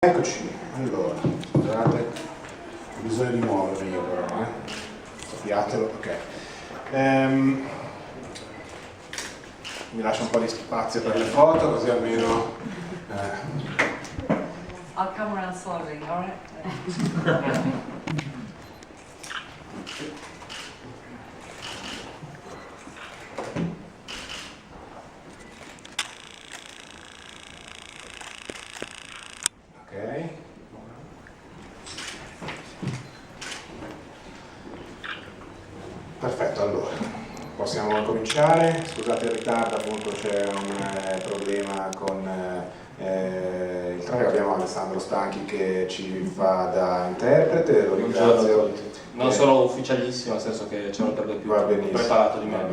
Eccoci, allora, scusate, ho bisogno di muovermi io però, sappiatelo, ok. Mi lascio un po' di spazio per le foto, così almeno... I'll come around slowly, all right? Perfetto, allora possiamo cominciare. Scusate il ritardo, appunto c'è un problema con il traffico. Abbiamo Alessandro Stanchi che ci fa da interprete, lo ringrazio. Non sono ufficialissimo, nel senso che c'è un interprete più preparato di me.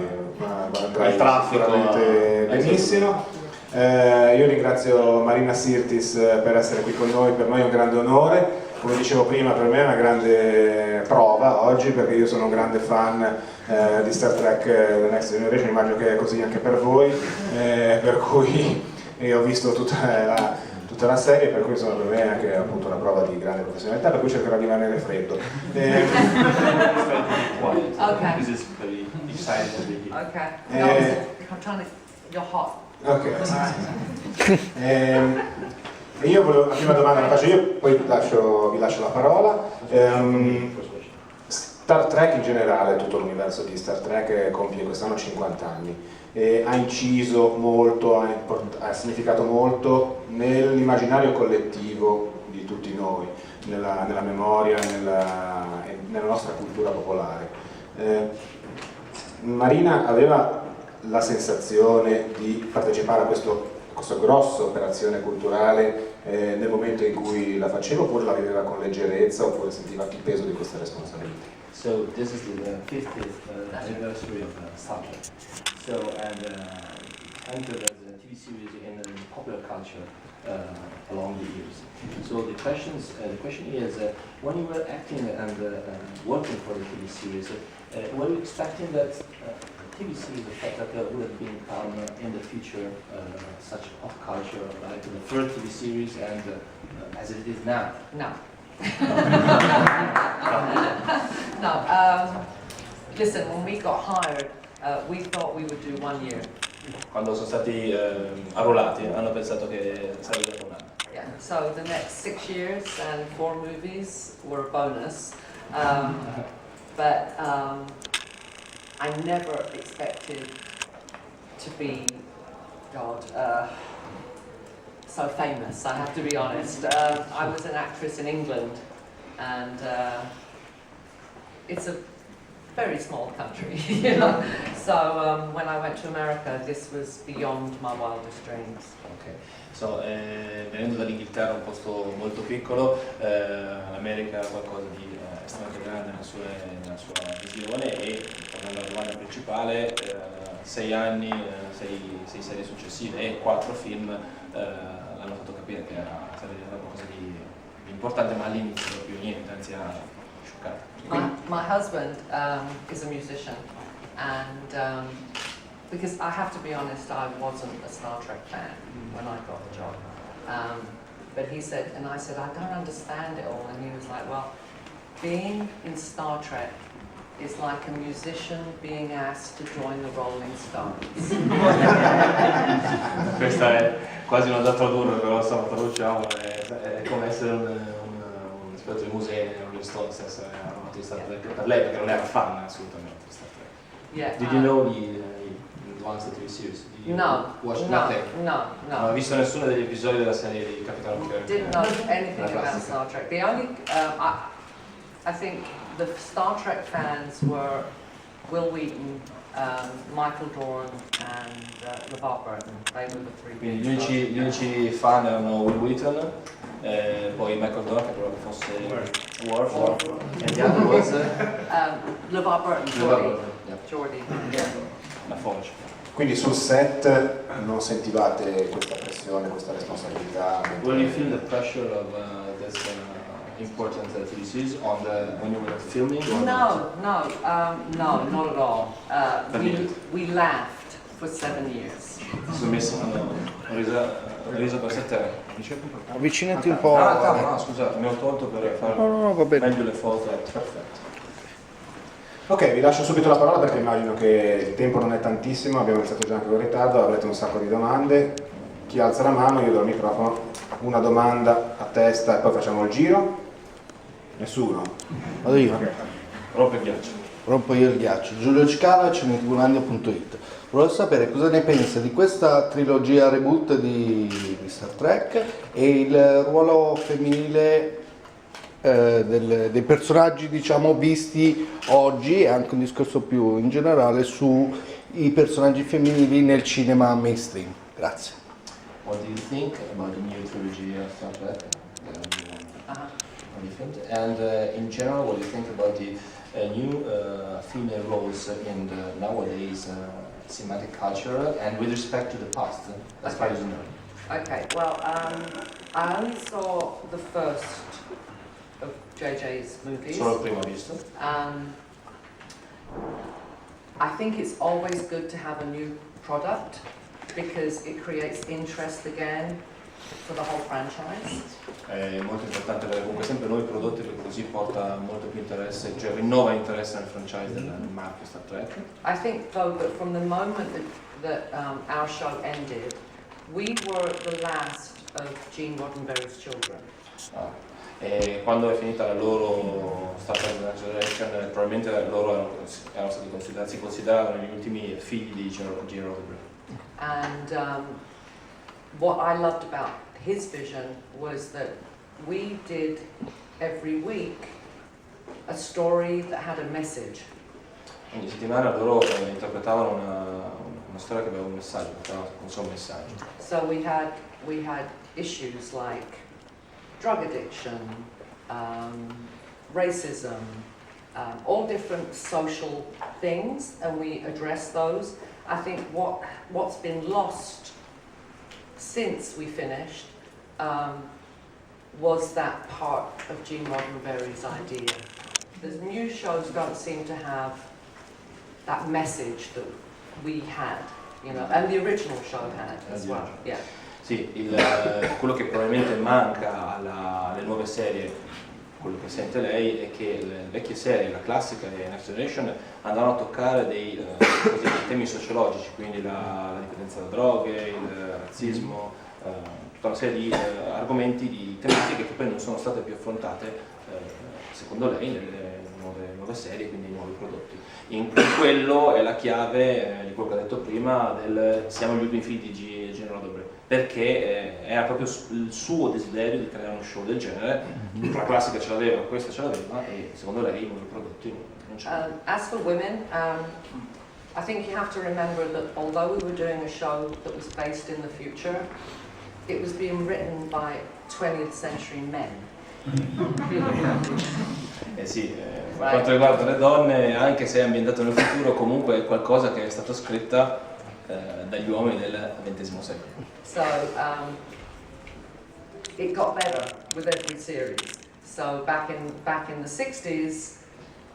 Il traffico benissimo. Io ringrazio Marina Sertis per essere qui con noi, per noi è un grande onore. Come dicevo prima, per me è una grande prova oggi, perché io sono un grande fan di Star Trek The Next Generation, immagino che è così anche per voi, per cui io ho visto tutta la serie, per cui insomma, per me è anche appunto una prova di grande professionalità, per cui cercherò di rimanere freddo. Okay. This is very exciting to be here. Okay. No, I'm trying to... You're hot. Ok. E io volevo, la prima domanda la faccio io, poi vi lascio la parola. Star Trek in generale, tutto l'universo di Star Trek compie quest'anno 50 anni e ha inciso molto, ha significato molto nell'immaginario collettivo di tutti noi, nella memoria, nella nostra cultura popolare. Marina aveva la sensazione di partecipare a questa grossa operazione culturale nel momento in cui la faceva, oppure la viveva con leggerezza, oppure sentiva il peso di questa responsabilità? So this is the 50th anniversary of Star Trek. So and entered as a TV series in popular culture along the years. So the question is, when you were acting and working for the TV series, were you expecting that TV series of Star Trek would have become in the future such pop culture like the first TV series and as it is now? No. No. Listen, when we got hired, we thought we would do 1 year. Quando sono stati arruolati hanno pensato che sarebbe stato un anno. Yeah. So the next 6 years and 4 movies were a bonus, but I never expected to be, so famous, I have to be honest. I was an actress in England, and it's a very small country, you know. So when I went to America, this was beyond my wildest dreams. Okay. So, venendo dall'Inghilterra, un posto molto piccolo, l'America è qualcosa di estremamente grande nella sua visione, e tornando alla domanda principale, 6 anni, 6 serie successive e 4 film l'hanno fatto capire che sarebbe diventato qualcosa di importante, ma all'inizio proprio niente, anzi ha scioccato. My husband is a musician, and because I have to be honest, I wasn't a Star Trek fan when I got the job. But he said, and I said, I don't understand it all. And he was like, well, being in Star Trek is like a musician being asked to join the Rolling Stones. Questa è quasi una da tradurre, però se la traduciamo è come essere un esperto di musei nei Rolling Stones, essere amato di Star Trek per lei, perché non era fan assolutamente di Star Trek. Yeah, Did you know the One TV series? Did you watch nothing? No. Non ho visto nessuno degli episodi della serie di Capitano Kirk. Didn't know anything about Star Trek. The only, I think the Star Trek fans were Will Wheaton, Michael Dorn and LeVar Burton. They were the three. Quindi gli unici fan erano Will Wheaton, poi Michael Dorn, che credo che fosse Worf, and the other was LeVar Burton, Geordie. Yeah. La Forge. Quindi sul set non sentivate questa pressione, questa responsabilità? Will you feel the pressure of this important TV series when you were filming? No, not at all. We laughed for 7 years. Hanno reso per 7 anni. Avvicinati un po'. No, scusate, mi ho tolto per fare No, va bene. meglio le foto. Perfetto. Ok, vi lascio subito la parola perché immagino che il tempo non è tantissimo, abbiamo iniziato già anche con ritardo, avrete un sacco di domande. Chi alza la mano, io do il microfono, una domanda a testa e poi facciamo il giro. Nessuno? Vado io. Ok. Rompe il ghiaccio. Rompo io il ghiaccio. Giulio Scala, cinetivulandi.it. Volevo sapere cosa ne pensa di questa trilogia reboot di Star Trek e il ruolo femminile dei personaggi, diciamo, visti oggi, e anche un discorso più in generale sui personaggi femminili nel cinema mainstream. Grazie. What do you think about the new trilogy of Star Trek? What do you think? And in general, what do you think about the new female roles in the nowadays cinematic culture and with respect to the past, as far as you know? Okay, well, I only saw the first of JJ's movies. Solo il primo visto. I think it's always good to have a new product because it creates interest again for the whole franchise. È molto importante avere comunque sempre nuovi prodotti perché così porta molto più interesse, cioè rinnova interesse nel franchise del marchio Star Trek. I think though that from the moment that our show ended, we were the last of Gene Roddenberry's children. E quando è finita la loro Star Trek Next Generation, probabilmente loro erano stati si consideravano gli ultimi figli di Gene Roddenberry. And what I loved about his vision was that we did every week a story that had a message. Ogni settimana loro interpretavano una storia che aveva un messaggio, un suo messaggio. So we had issues like drug addiction, racism, all different social things, and we addressed those. I think what's been lost since we finished was that part of Gene Roddenberry's idea. The new shows don't seem to have that message that we had, you know, and the original show had as well. Yeah. Sì, quello che probabilmente manca alle nuove serie, quello che sente lei, è che le vecchie serie, la classica e Next Generation, andavano a toccare dei temi sociologici, quindi la dipendenza da droghe, il razzismo, tutta una serie di argomenti, di tematiche che poi non sono state più affrontate, secondo lei, nelle nuove serie, quindi nei nuovi prodotti. In quello è la chiave di quello che ha detto prima, del siamo gli ultimi figli di Gene Roddenberry, perché era proprio il suo desiderio di creare uno show del genere. La classica ce l'aveva, questa ce l'aveva, e secondo lei i nuovi prodotti non c'erano. As for women, I think you have to remember that although we were doing a show that was based in the future, it was being written by 20th century men. Sì, per quanto riguarda le donne, anche se è ambientato nel futuro, comunque è qualcosa che è stato scritto dagli uomini del XX secolo. So it got better with every series. So back in the 60s,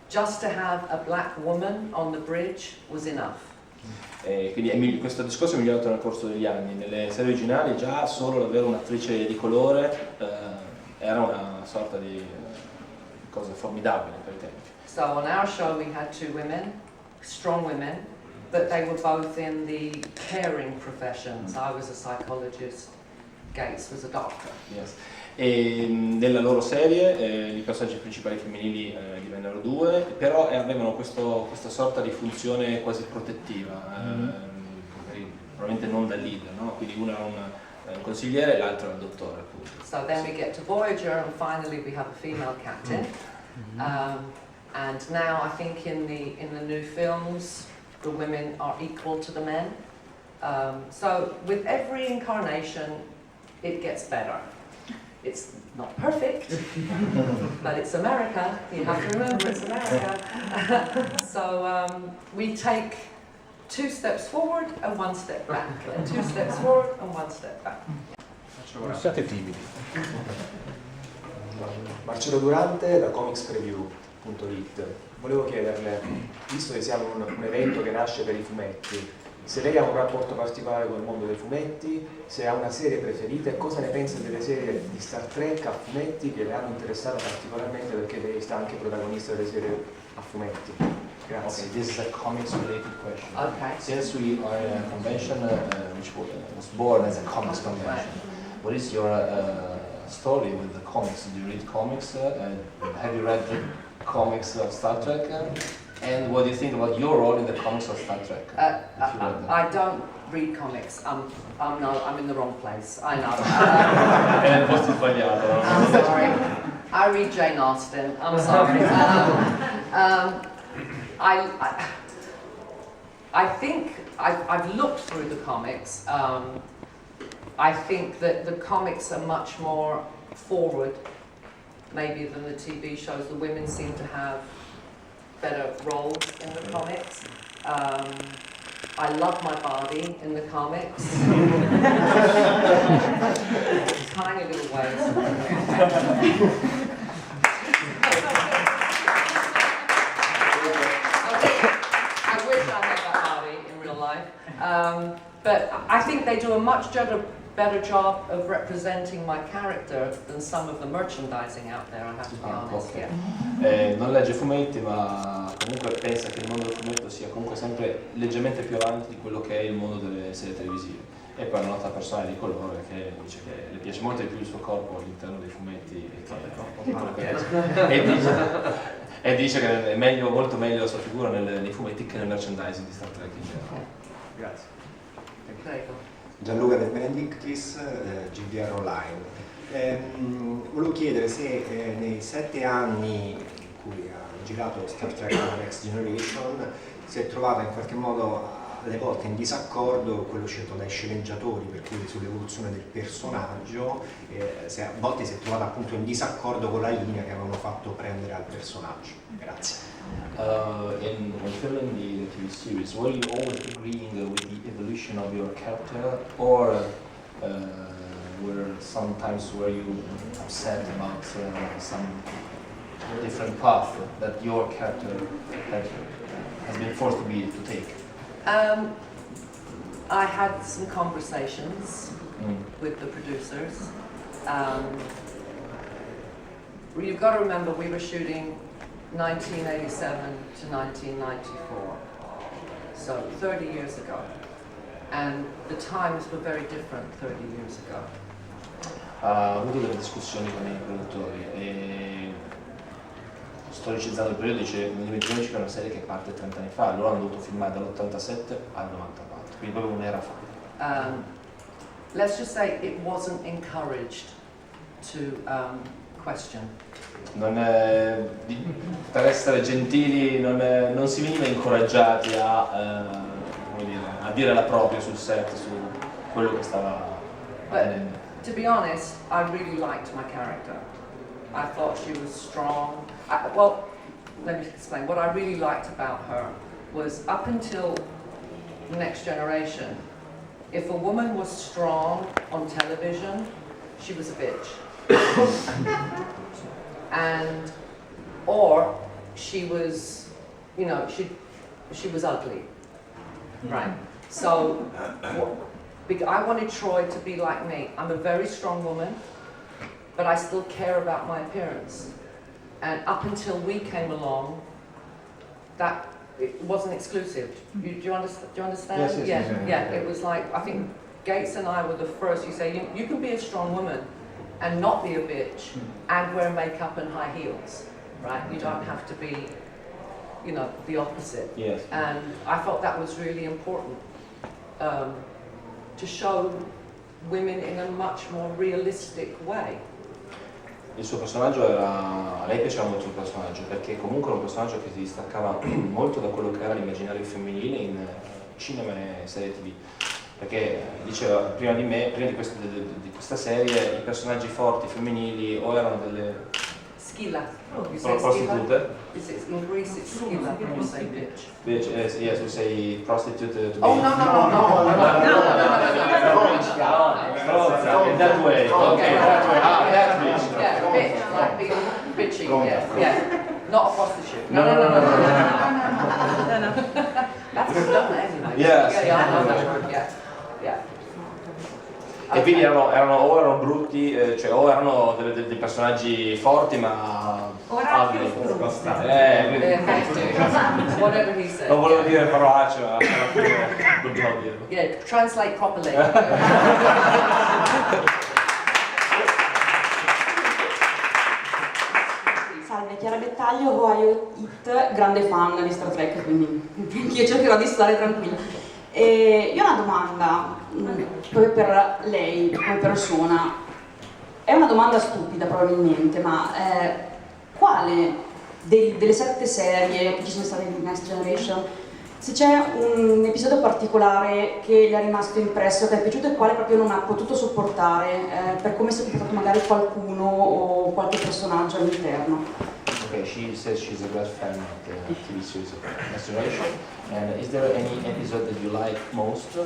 just to have a black woman on the bridge was enough. Quindi questo discorso è migliorato nel corso degli anni. Nelle serie originali già solo avere un'attrice di colore era una sorta di cosa formidabile per i tempi. So on our show we had 2 women, strong women, but they were both in the caring professions. I was a psychologist, Gates was a doctor. Yes. E nella loro serie i personaggi principali femminili divennero 2, però avevano questa sorta di funzione quasi protettiva, probabilmente non da leader, no? Quindi una era un consigliere e l'altro era il dottore, appunto. So then we get to Voyager and finally we have a female captain. And now I think in the new films the women are equal to the men. So with every incarnation it gets better. It's not perfect, but it's America. You have to remember it's America. So we take 2 steps forward and 1 step back, and 2 steps forward and 1 step back. Non siate timidi. Marcello Durante da comicspreview.it. Volevo chiederle, visto che siamo un evento che nasce per i fumetti, se lei ha un rapporto particolare col mondo dei fumetti, se ha una serie preferita e cosa ne pensa delle serie di Star Trek a fumetti che le hanno interessata particolarmente, perché lei sta anche protagonista delle serie a fumetti. Grazie. Okay, this is a comics related question. Okay. Since we are in a convention which was born as a comics convention, what is your story with the comics? Do you read comics? Have you read the comics of Star Trek? And what do you think about your role in the comics of Star Trek? I don't read comics. I'm in the wrong place. I know. Nel posto sbagliato. I'm sorry. I read Jane Austen. I'm sorry. I think I've looked through the comics. I think that the comics are much more forward, maybe, than the TV shows. The women seem to have better roles in the comics. I love my body in the comics. Tiny little ways. I wish I had that body in real life. But I think they do a much better job of representing my character than some of the merchandising out there, I have to be honest. Okay. Yeah. Non legge fumetti, ma comunque pensa che il mondo del fumetto sia comunque sempre leggermente più avanti di quello che è il mondo delle serie televisive. E poi una nota personale di colore che dice che le piace molto di più il suo corpo all'interno dei fumetti e dice che è meglio, molto meglio la sua figura nei fumetti che nel merchandising di Star Trek in generale. Grazie. Prego. Gianluca De Benedictis, GDR Online. Volevo chiedere se nei 7 anni in cui ha girato Star Trek The Next Generation si è trovata in qualche modo alle volte in disaccordo con quello scelto dai sceneggiatori, per cui sull'evoluzione del personaggio, se a volte si è trovata appunto in disaccordo con la linea che avevano fatto prendere al personaggio. Grazie. When filming the TV series, were you always agreeing with the evolution of your character, or were sometimes were you upset about some different path that your character has been forced to take? I had some conversations with the producers. You've got to remember, we were shooting 1987 to 1994, so 30 years ago, and the times were very different 30 years ago. Ho avuto delle discussioni con i produttori e storicizzando il periodo, dice nel 2012 che è una serie che parte 30 anni fa, loro hanno dovuto filmare dall'87 al 94, quindi proprio un'era fa. Let's just say it wasn't encouraged to question. Per essere gentili, non si veniva incoraggiati a dire la propria sul set, su quello che stava avvenendo. To be honest, I really liked my character. I thought she was strong. Well, let me explain. What I really liked about her was, up until Next Generation, if a woman was strong on television, she was a bitch. Or she was, you know, she was ugly, right? So I wanted Troy to be like me. I'm a very strong woman, but I still care about my appearance. And up until we came along, that it wasn't exclusive. Do you understand? Yes. Yeah. It was like, I think Gates and I were the first. You say you can be a strong woman and not be a bitch and wear makeup and high heels, right? You don't have to be, you know, the opposite. Yes. And I thought that was really important, to show women in a much more realistic way. Il suo personaggio a lei piaceva molto il personaggio, perché comunque era un personaggio che si distaccava molto da quello che era l'immaginario femminile in cinema e serie TV. Perché diceva, prima di questa serie, i personaggi forti femminili o erano delle Skilla. prostitute. In Greece it's skilla when you say bitch. Bitch, yes, we say prostitute to be. Oh no. Strozza, in that way. Okay, that way. That bitch. Yeah, bitch, like being bitchy. Yeah. Not a prostitute. No. That's done anyway. Yes. Yeah, I know that. Yeah, yeah. E quindi erano brutti, cioè o erano dei personaggi forti ma abili. Whatever he said. Non volevo dire parolacce, ma alla fine dobbiamo dirlo. Yeah, translate properly. Salve, Chiara Bettaglio, Ohio It, grande fan di Star Trek, quindi io cercherò di stare tranquilla. Io ho una domanda, proprio per lei, come persona. È una domanda stupida probabilmente, ma quale delle 7 serie che ci sono state in Next Generation, se c'è un episodio particolare che le è rimasto impresso, che è piaciuto e quale proprio non ha potuto sopportare, per come si è comportato magari qualcuno o qualche personaggio all'interno? Okay, she says she's a great fan of the TV series of Next Generation. And is there any episode that you like most,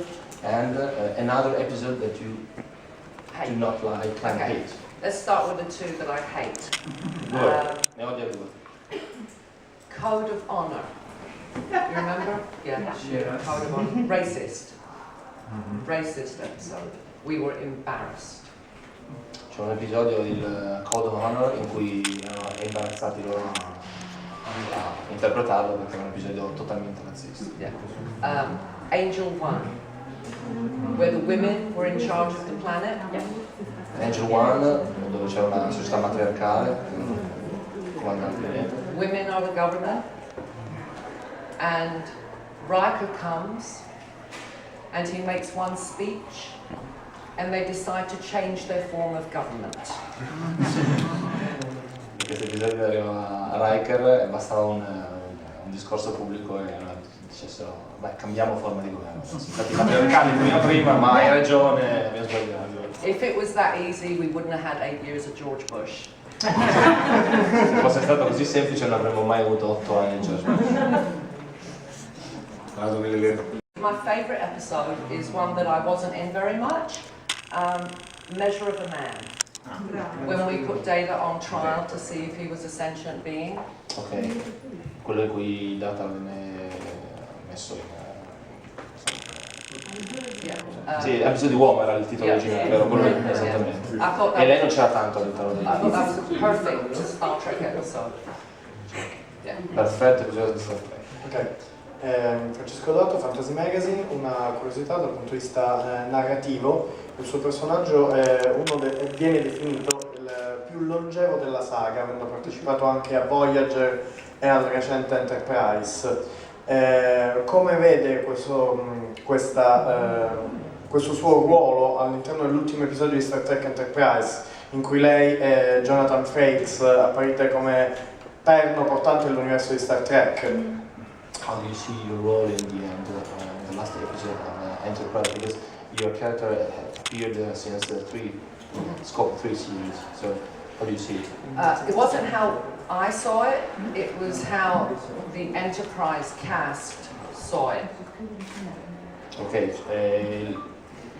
and another episode that you do not like and Okay. hate? Let's start with the 2 that I hate. Ne odia 2. Code of Honor. You remember? Yeah, sure. Code of Honor. Racist. Racist episode. We were embarrassed. C'è un episodio, il Code of Honor, in cui erano imbarazzati loro a interpretarlo perché era un episodio totalmente razzista. Yeah. Angel One, where the women were in charge of the planet. Angel One, dove c'era una società matriarcale, comandante il pianeta. Women are the government. And Riker comes and he makes one speech and they decide to change their form of government. In questo episodio arriva Riker e bastava un discorso pubblico e dicessero beh, cambiamo forma di governo. Infatti i patriarcali prima, ma hai ragione, abbiamo sbagliato. If it was that easy, we wouldn't have had 8 years of George Bush. Se fosse stato così semplice non avremmo mai avuto 8 anni di George Bush. My favourite episode is one that I wasn't in very much, Measure of a Man. When we put Data on trial to see if he was a sentient being. Ok, quello in cui Data venne messo in... sì, episodio di uomo era il titolo originale, vero? Quello esattamente. E lei non c'era tanto all'interno del I thought that was a perfect Star Trek episode. Yeah. Perfetto episodio di Star Trek. Ok. Francesco Dotto, Fantasy Magazine, una curiosità dal punto di vista narrativo. Il suo personaggio è viene definito il più longevo della saga, avendo partecipato anche a Voyager e al recente Enterprise. Come vede questo suo ruolo all'interno dell'ultimo episodio di Star Trek Enterprise, in cui lei e Jonathan Frakes apparite come perno portante dell'universo di Star Trek? How do you see your role in the end, the last episode of Enterprise? Because your character appeared since the Scope 3 series, so how do you see it? It wasn't how I saw it, it was how the Enterprise cast saw it. Ok,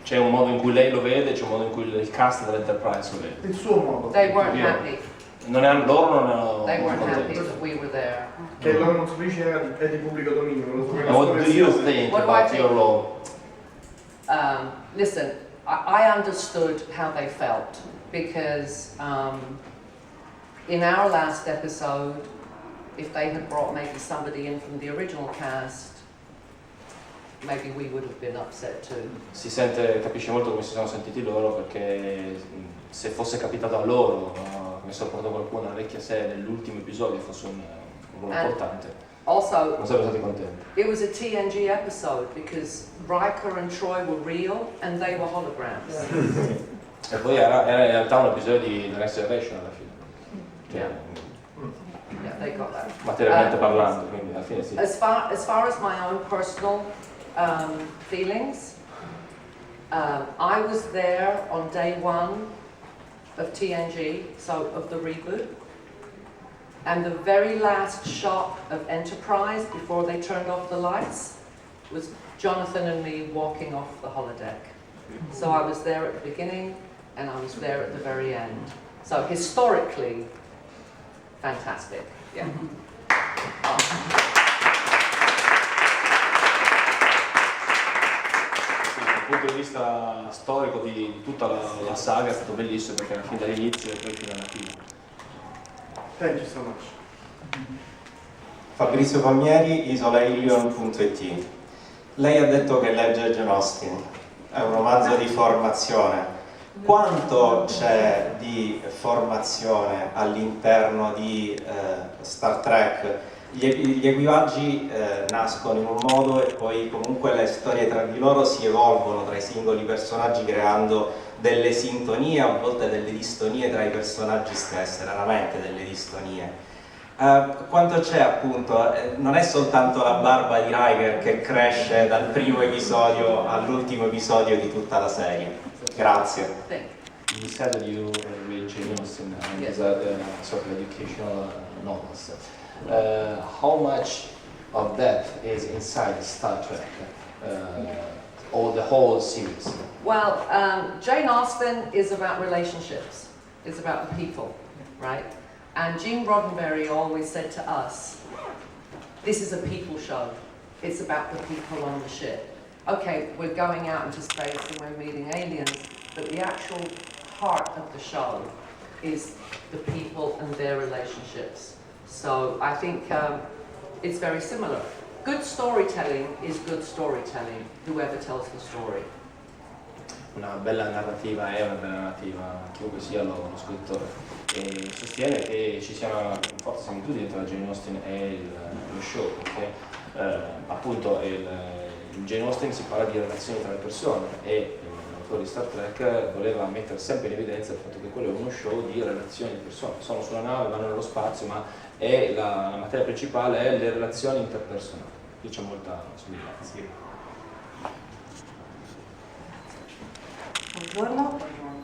c'è un modo in cui lei lo vede, c'è un modo in cui il cast dell'Enterprise lo vede. Il suo modo. They weren't happy. Loro non erano They weren't happy contenti. that we were there. Che loro non si dice è di pubblico dominio. Non lo so. And what do you think What do I about think? your role? Listen, I understood how they felt because in our last episode, if they had brought maybe somebody in from the original cast, maybe we would have been upset too. Capisce molto come si sono sentiti loro, perché se fosse capitato a loro, no, che avessero portato qualcuno alla vecchia serie nell'ultimo episodio, fosse un ruolo importante, Also, non sarebbero stati contenti. it was a TNG episode because Riker and Troy were real and they were holograms. E poi era in realtà un episodio di The Next Generation alla fine. Cioè, Yeah, they got that. materialmente parlando, quindi alla fine sì. As far as my own personal feelings, I was there on day 1 of TNG, so of the reboot, and the very last shot of Enterprise before they turned off the lights was Jonathan and me walking off the holodeck. So I was there at the beginning and I was there at the very end. So historically, fantastic. Yeah. punto di vista storico di tutta la saga è stato bellissimo perché era fin dall'inizio e poi fino alla fine. Thank you so much. Fabrizio Palmieri, isolailion.it. Lei ha detto che legge Jane Austen, è un romanzo di formazione. Quanto c'è di formazione all'interno di Star Trek? Gli equipaggi nascono in un modo e poi comunque le storie tra di loro si evolvono tra i singoli personaggi creando delle sintonie, a volte delle distonie tra i personaggi stessi, raramente delle distonie. Quanto c'è appunto, non è soltanto la barba di Riker che cresce dal primo episodio all'ultimo episodio di tutta la serie. Grazie. You said that you read Jane Austen and Yes. sort of educational novels. How much of that is inside Star Trek, or the whole series? Well, Jane Austen is about relationships. It's about the people, right? And Gene Roddenberry always said to us, this is a people show. It's about the people on the ship. Okay, we're going out into space and we're meeting aliens, but the actual heart of the show is the people and their relationships. So I think it's very similar. Good storytelling is good storytelling, whoever tells the story. Una bella narrativa è una bella narrativa, chiunque sia lo scrittore. E sostiene che ci sia una forte similitudine tra Jane Austen e lo show, perché appunto il Jane Austen si parla di relazioni tra le persone e l'autore di Star Trek voleva mettere sempre in evidenza il fatto che quello è uno show di relazioni di persone. Sono sulla nave, vanno nello spazio, ma la materia principale è le relazioni interpersonali. Qui c'è molta somiglianza. Buongiorno,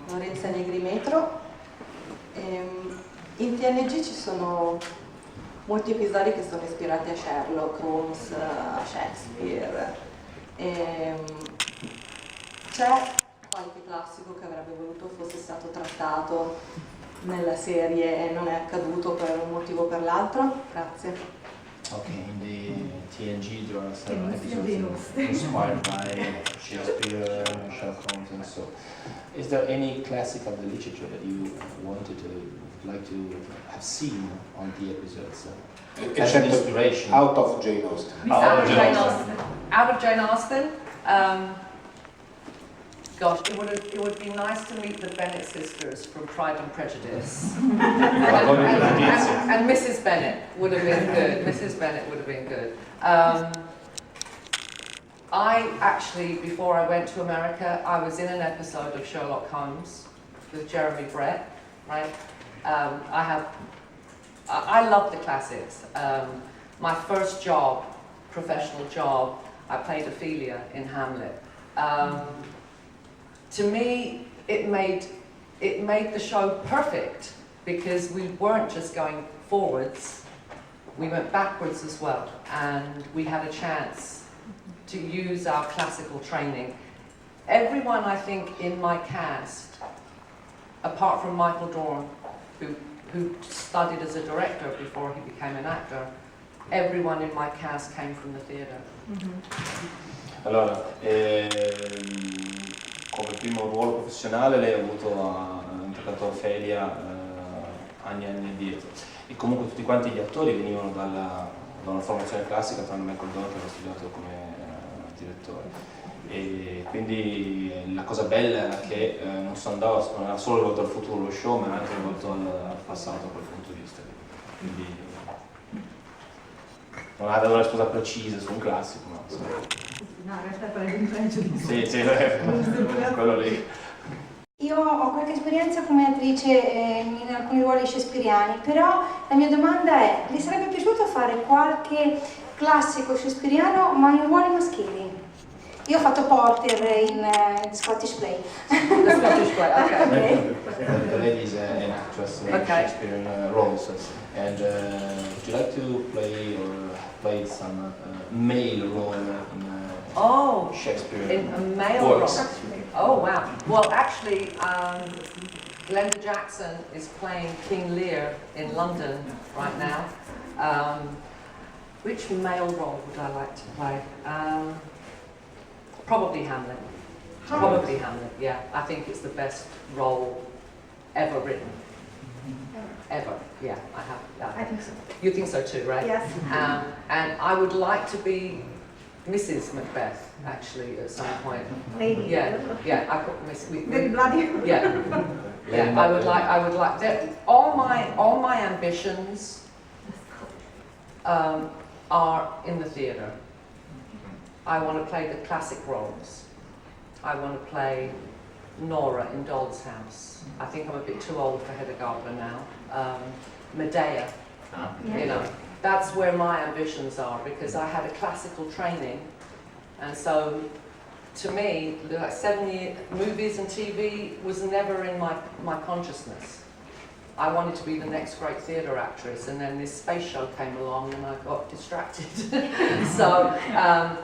Lorenza Negrimetro. In TNG ci sono molti episodi che sono ispirati a Sherlock Holmes, a Shakespeare. C'è qualche classico che avrebbe voluto fosse stato trattato nella serie e non è accaduto per un motivo o per l'altro? Grazie. Okay, in the TNG there are several episodes inspired by Shakespeare, Sherlock Holmes and so. Is there any classic of the literature that you wanted to like to have seen on the episodes? As an inspiration? Out of Jane Austen. Out of Jane Austen. Gosh, it would be nice to meet the Bennett sisters from Pride and Prejudice. and Mrs. Bennett would have been good. Mrs. Bennett would have been good. I actually, before I went to America, I was in an episode of Sherlock Holmes with Jeremy Brett, right? I love the classics. My first job, professional job, I played Ophelia in Hamlet. To me, it made the show perfect because we weren't just going forwards, we went backwards as well, and we had a chance to use our classical training. Everyone, I think, in my cast, apart from Michael Dorn, who studied as a director before he became an actor, everyone in my cast came from the theatre. Allora, come primo ruolo professionale lei ha interpretato Ophelia anni e anni addietro e comunque tutti quanti gli attori venivano da una formazione classica tranne Michael Dorn che aveva studiato come direttore e quindi la cosa bella era che non era solo rivolto al futuro lo show ma anche rivolto al passato da quel punto di vista quindi non ha dato una risposta precisa su un classico ma no, in realtà Pride and Prejudice. sì, quello lì. Io ho qualche esperienza come attrice in alcuni ruoli shakespeariani, però la mia domanda è, le sarebbe piaciuto fare qualche classico shakespeariano ma in ruoli maschili? Io ho fatto Porter in Scottish Play. The Scottish Play, okay. The lady is an actress in Shakespearean roles, and would you like to play some male role in Shakespeare? In a male works. role. Oh wow. Well, actually, Glenda Jackson is playing King Lear in London right now. Which male role would I like to play? Probably Hamlet. Probably Hamlet, yeah. I think it's the best role ever written. Ever, yeah, I think so. You think so too, right? Yes. And I would like to be Mrs. Macbeth, actually, at some point. Lady. Yeah, I could miss. Very bloody. Yeah, yeah. I would like that. All my ambitions are in the theatre. I want to play the classic roles. I want to play Nora in Doll's House. I think I'm a bit too old for Hedda Gabler now. Medea, you know, that's where my ambitions are, because I had a classical training, and so to me, like 7 movies and TV was never in my consciousness. I wanted to be the next great theatre actress, and then this space show came along and I got distracted. So,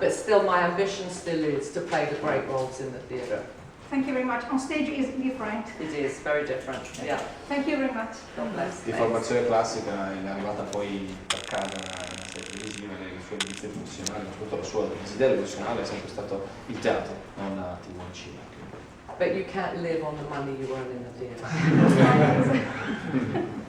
but still my ambition still is to play the great roles in the theatre. Thank you very much. On stage is different. It is very different, yeah. Thank you very much. God bless. Di formazione classica è arrivata poi per casa nella serie televisiva, le sue ambizioni professionali, soprattutto il suo desiderio professionale è sempre stato il teatro, non la TV e il cinema. But you can't live on the money you earn in the theatre.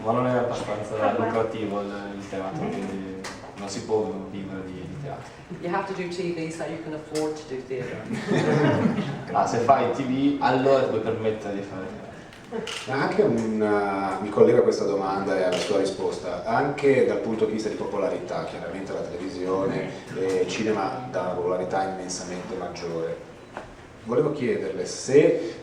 Ma non è abbastanza lucrativo il teatro, quindi non si può vivere di teatro. You have to do TV so you can afford to do theatre. Se fai TV allora ti puoi permettere di fare teatro. Ma anche mi collego a questa domanda e alla sua risposta, anche dal punto di vista di popolarità, chiaramente la televisione e il cinema dà una popolarità immensamente maggiore. Volevo chiederle se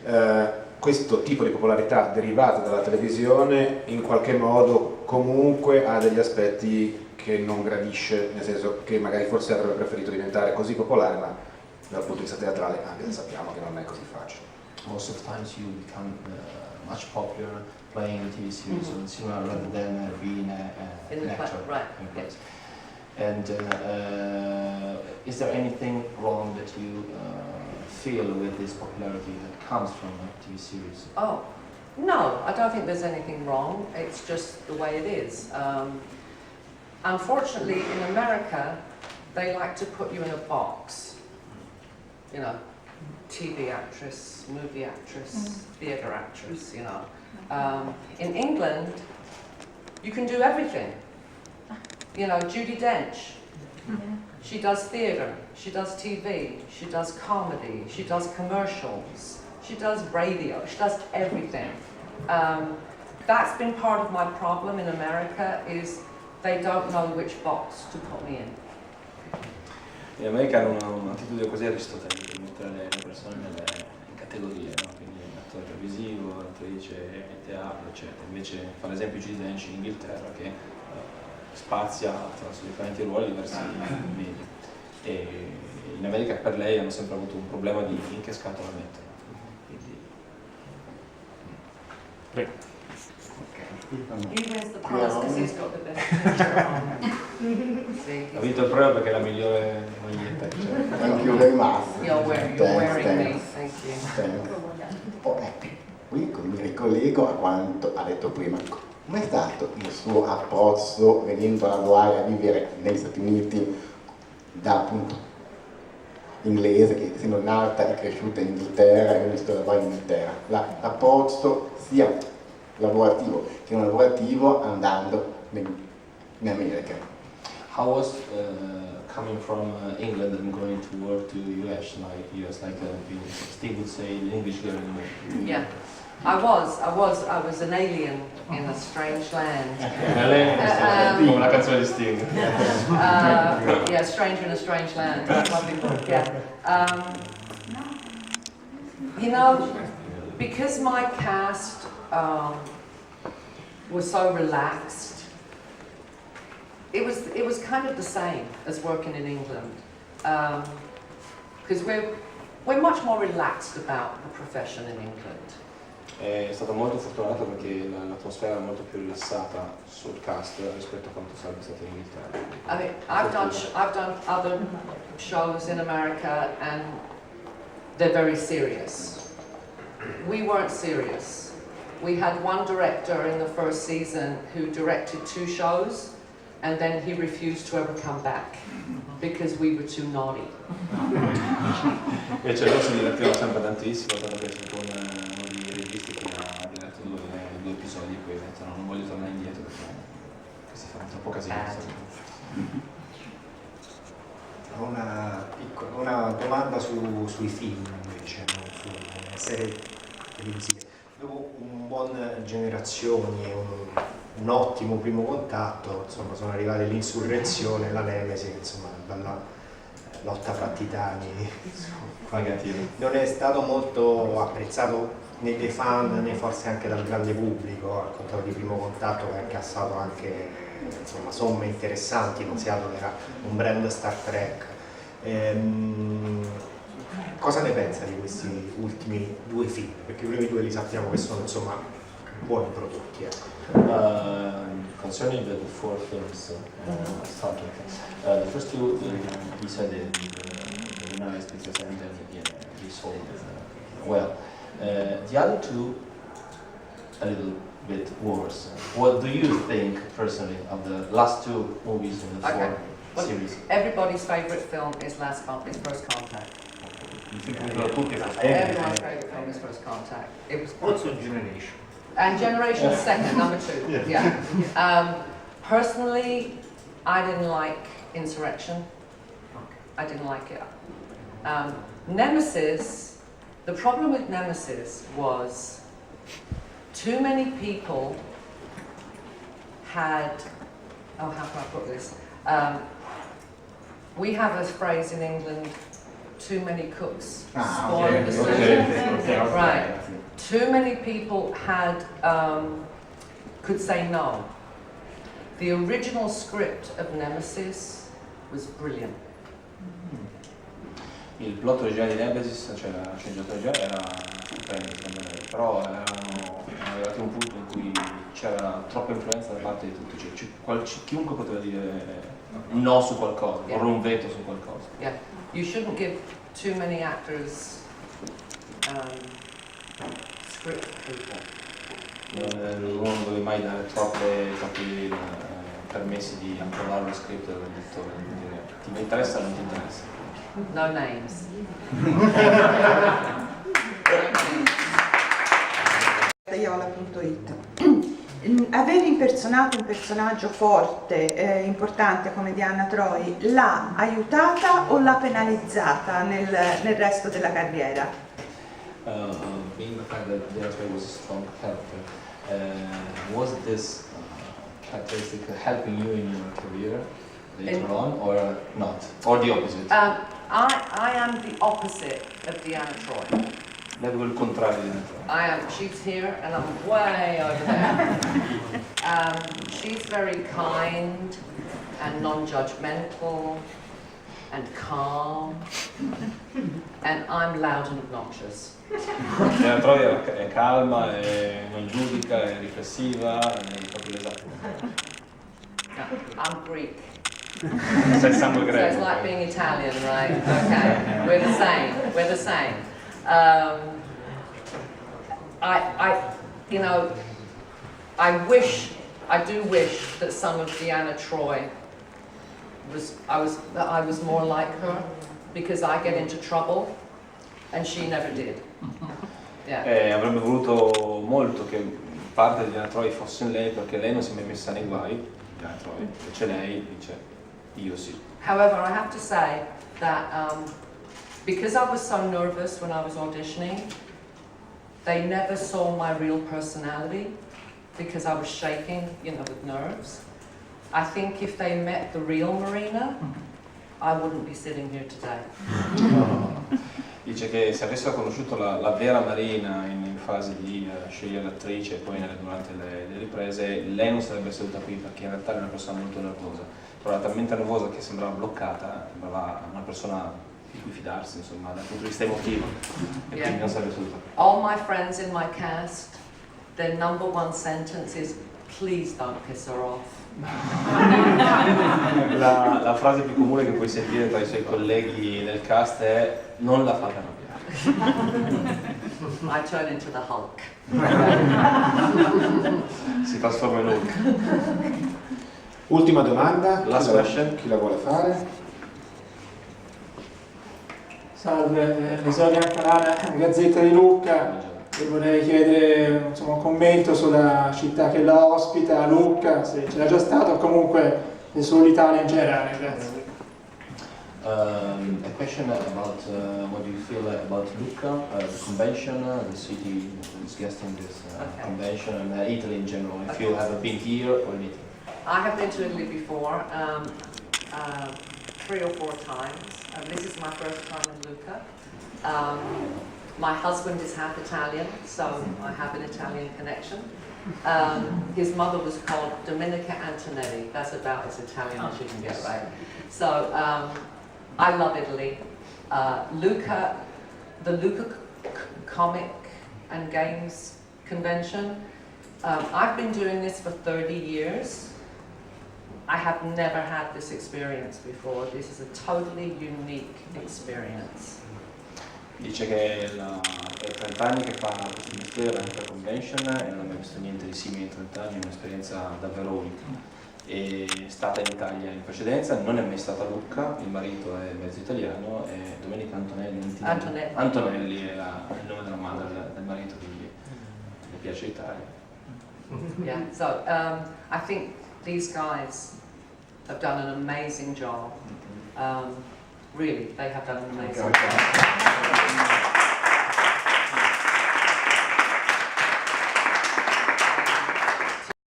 questo tipo di popolarità derivata dalla televisione in qualche modo comunque ha degli aspetti che non gradisce, nel senso che magari forse avrebbe preferito diventare così popolare, ma dal punto di vista teatrale anche sappiamo che non è così facile. Most of the times you become much popular playing TV series on cinema rather than being an actor. Right, yes. And is there anything wrong that you feel with this popularity that comes from a TV series? Oh, no, I don't think there's anything wrong. It's just the way it is. Unfortunately, in America, they like to put you in a box. You know, TV actress, movie actress, theatre actress, you know. In England, you can do everything. You know, Judi Dench, she does theatre, she does TV, she does comedy, she does commercials, she does radio, she does everything. That's been part of my problem in America, is they don't know which box to put me in. In America hanno un'attitudine così aristotelica di mettere le persone in categorie, no? Quindi attore televisivo, attrice, teatro, eccetera. Invece fa l'esempio Judi Dench in Inghilterra che spazia attraverso differenti ruoli diversi media. E in America per lei hanno sempre avuto un problema di in che scatola mettere. Quindi... He wins the prize because he's got the best picture on. Ha vinto il premio perché è la migliore maglietta che c'è. Thank you very much. You're wearing me, thank you. Oh, qui mi ricollego a quanto ha detto prima. Com'è stato il suo approccio venendo a lavorare a vivere negli Stati Uniti da appunto inglese, che essendo nata e cresciuta in Inghilterra e iniziato a lavorare in Inghilterra, l'approccio sia lavorativo che non lavorativo andando in America? How was coming from England and going to work to US, like Steve would say, the English girl in Yeah, I was an alien in a strange land. Come una canzone di Sting. Yeah, stranger in a strange land. Yeah. You know, because my cast was so relaxed, it was kind of the same as working in England, because we're much more relaxed about the profession in England. È stato molto fortunato perché l'atmosfera è molto più rilassata sul cast rispetto a quanto sarebbe stato in Inghilterra. I mean, I've done other shows in America and they're very serious. We weren't serious. We had one director in the first season who directed 2 shows, and then he refused to ever come back because we were too naughty. Invece loro si divertivano sempre tantissimo, tanto che c'è con uno dei registi che ha diretto due episodi e poi ha detto no, non voglio tornare indietro perché si fa troppo casino. Una domanda sui film invece, no? Sulle serie televisive. Dopo un buon Generazioni e un ottimo primo contatto, insomma, sono arrivate l'insurrezione, la Nemesi, insomma, bella lotta fra titani. Non è stato molto apprezzato né dai fan né forse anche dal grande pubblico, al contrario di Primo Contatto che ha incassato anche, insomma, somme interessanti, considerato che era un brand Star Trek. Cosa ne pensa di questi ultimi due film? Perché i primi due li sappiamo che sono, insomma, buoni prodotti. Concerning the four films, Star Trek, the first two, he said it nice because and then he sold well. The other two, a little bit worse. What do you think personally of the last two movies in the four series? Everybody's favourite film is First Contact. Everyone's favourite film is First Contact. It was also Generation. And Generation second, number two. Yeah. Personally, I didn't like Insurrection. I didn't like it. Nemesis, the problem with Nemesis was too many people had, oh, how can I put this? We have a phrase in England, too many cooks spoil the soup. Right. Too many people had, could say no. The original script of Nemesis was brilliant. Il plot originale di Nemesis, cioè la sceneggiatura originale, era stupenda secondo me, però erano arrivati a un punto in cui c'era troppa influenza da parte di tutti, cioè, chiunque poteva dire no su qualcosa, porre un veto su qualcosa. Yeah, you shouldn't give too many actors script people. Non deve mai dare troppi permessi di approvare lo script del direttore, dire ti interessa o non ti interessa. No names. Aver impersonato un personaggio forte, importante come Diana Troy, l'ha aiutata o l'ha penalizzata nel resto della carriera? Being the fact that Diana Troy was a strong character, was this characteristic helping you in your career later on or not? Or the opposite? I am the opposite of Diana Troy. Il contrario di Diana Troy. She's here and I'm way over there. She's very kind and non-judgmental and calm, and I'm loud and obnoxious. Diana Troy è calma, non giudica, è riflessiva, è proprio l'esatto. I'm Greek. Sei sangue greco. So it's like being Italian, right? Okay, we're the same. I do wish that some of Diana Troy I was more like her, because I get into trouble and she never did. Yeah. Avrebbe voluto molto che parte di Diana Troy fosse in lei, perché lei non si è mai messa nei guai, Diana Troy, invece lei dice io sì. However, I have to say that because I was so nervous when I was auditioning, they never saw my real personality because I was shaking, with nerves. I think if they met the real Marina, I wouldn't be sitting here today. Dice che se avessero conosciuto la vera Marina in fase di scegliere l'attrice e poi durante le riprese, lei non sarebbe seduta qui, perché in realtà era una persona molto nervosa. Però era talmente nervosa che sembrava bloccata, sembrava una persona di cui fidarsi, insomma, dal punto di vista emotivo, e quindi non sarebbe seduta. All my friends in my cast, their number one sentence is, please don't piss her off. La frase più comune che puoi sentire tra i suoi colleghi nel cast è non la fate arrabbiare. I turn into the Hulk. Si trasforma in Hulk. Ultima domanda, Last question. Chi la vuole fare? Salve, Esodia Canale, Gazzetta di Lucca. E vorrei chiedere insomma, un commento sulla città che la ospita, Lucca, se c'era già stato o comunque sull'Italia in generale. Grazie. A question about what do you feel about Lucca, the convention, the city is guesting this convention, and Italy in general, if you have been here or anything. I have been to Italy before, 3 or 4 times. This is my first time in Lucca. My husband is half Italian, so I have an Italian connection. His mother was called Domenica Antonelli. That's about as Italian as you can get, right? So I love Italy. Lucca, the Lucca Comic and Games Convention. I've been doing this for 30 years. I have never had this experience before. This is a totally unique experience. Dice che è 30 anni che fa questo mestiere, la convention, e non ha mai visto niente di simile in 30 anni, è un'esperienza davvero unica. È stata in Italia in precedenza, non è mai stata a Lucca, il marito è mezzo italiano, e Domenica Antonelli Antonelli è il nome della madre del marito, quindi le piace l'Italia. Yeah, so I think these guys have done an amazing job. Really, they have done an amazing job.